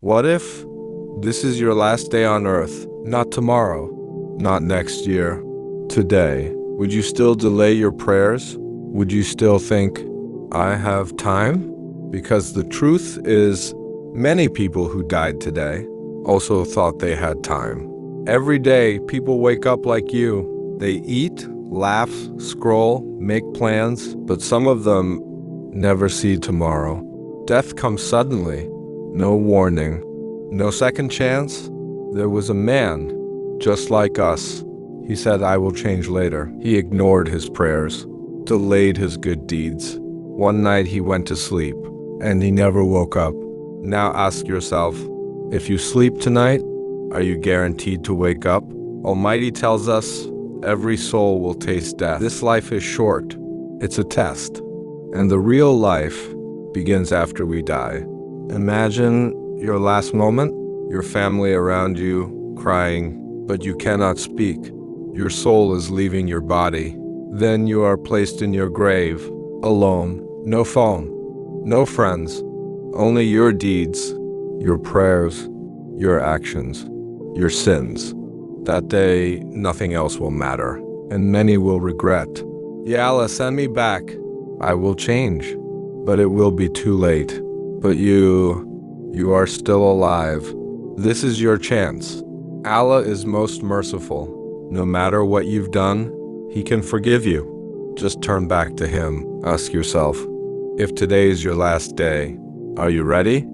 What if this is your last day on earth? Not tomorrow, not next year, today. Would you still delay your prayers? Would you still think, I have time? Because the truth is, many people who died today also thought they had time. Every day, people wake up like you. They eat, laugh, scroll, make plans, but some of them never see tomorrow. Death comes suddenly, no warning, no second chance. There was a man, just like us. He said, I will change later. He ignored his prayers, delayed his good deeds. One night he went to sleep, and he never woke up. Now ask yourself, if you sleep tonight, are you guaranteed to wake up? Almighty tells us, every soul will taste death. This life is short. It's a test. And the real life begins after we die. Imagine your last moment, your family around you crying, but you cannot speak. Your soul is leaving your body. Then you are placed in your grave, alone, no phone, no friends, only your deeds, your prayers, your actions, your sins. That day, nothing else will matter, and many will regret. Ya Allah, send me back. I will change, but it will be too late. But you are still alive. This is your chance. Allah is most merciful. No matter what you've done, He can forgive you. Just turn back to Him. Ask yourself, if today is your last day, are you ready?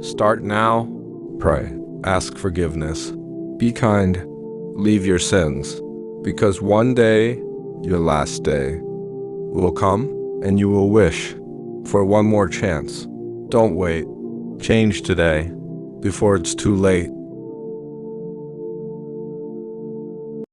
Start now. Pray. Ask forgiveness. Be kind. Leave your sins. Because one day, your last day, will come and you will wish for one more chance. Don't wait. Change today before it's too late.